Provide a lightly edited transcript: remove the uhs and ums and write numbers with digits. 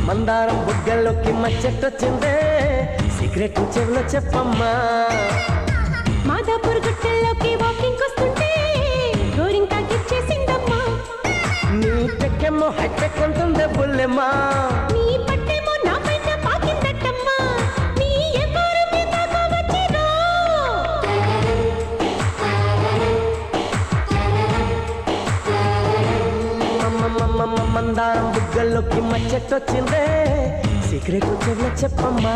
మందారం బుగ్గల్లోకి మచ్చెట్టొచ్చిందే సీక్రెట్ చెవిలో చెప్పమ్మా మాదాపూర్ గుట్టల్లోకి వాకింగ్ వస్తుంటే గోరింకా గిచ్చేసిందమ్మా నీ పెక్కెమ్మో హైటెక్ అంటుందే బుల్లెమ్మా నీ పట్టేమో నా పైన పాకిందట్టమ్మా నీ ఎవరు మీదాకా వచ్చిరో మందారం బుగ్గల్లోకి మచ్చెట్టొచ్చిందే సీక్రెట్ చెవిలో చెప్పమ్మా